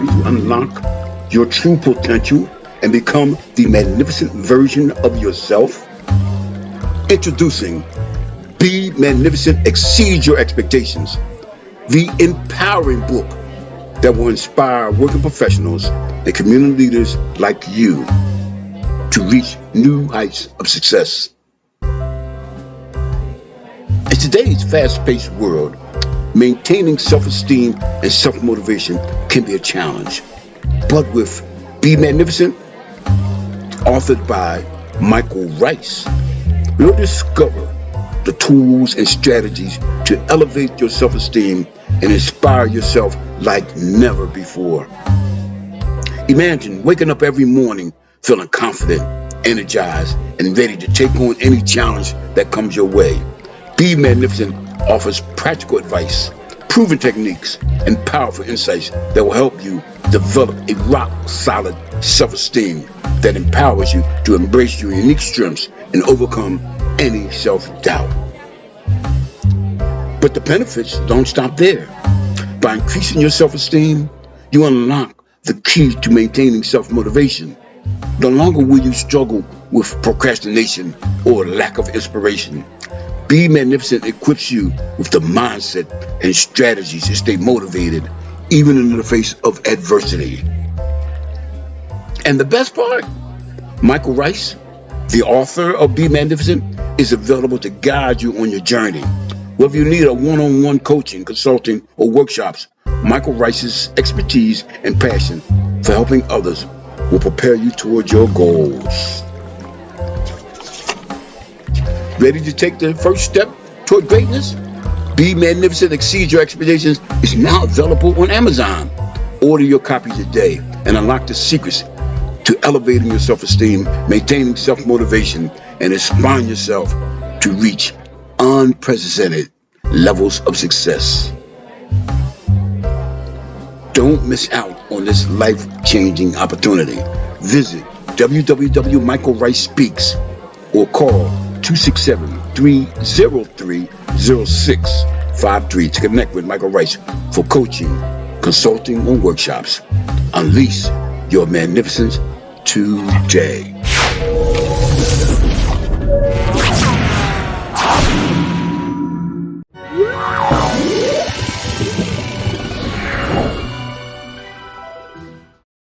ready to unlock your true potential and become the magnificent version of yourself? Introducing Be Magnificent, Exceed Your Expectations, the empowering book that will inspire working professionals and community leaders like you to reach new heights of success. In today's fast-paced world, maintaining self-esteem and self-motivation can be a challenge. But with Be Magnificent, authored by Michael Rice, you'll discover the tools and strategies to elevate your self-esteem and inspire yourself like never before. Imagine waking up every morning feeling confident, energized, and ready to take on any challenge that comes your way. Be Magnificent offers practical advice, proven techniques, and powerful insights that will help you develop a rock-solid self-esteem that empowers you to embrace your unique strengths and overcome any self-doubt. But the benefits don't stop there. By increasing your self-esteem, you unlock the key to maintaining self-motivation. No longer will you struggle with procrastination or lack of inspiration. Be Magnificent equips you with the mindset and strategies to stay motivated, even in the face of adversity. And the best part, Michael Rice, the author of Be Magnificent, is available to guide you on your journey. Whether you need a one-on-one coaching, consulting, or workshops, Michael Rice's expertise and passion for helping others will prepare you toward your goals. Ready to take the first step toward greatness? Be Magnificent, Exceed Your Expectations is now available on Amazon. Order your copy today and unlock the secrets to elevating your self-esteem, maintaining self-motivation, and inspiring yourself to reach unprecedented levels of success. Don't miss out on this life-changing opportunity. Visit www.michaelricespeaks or call 267-303-0653 to connect with Michael Rice for coaching, consulting, or workshops. Unleash your magnificence today.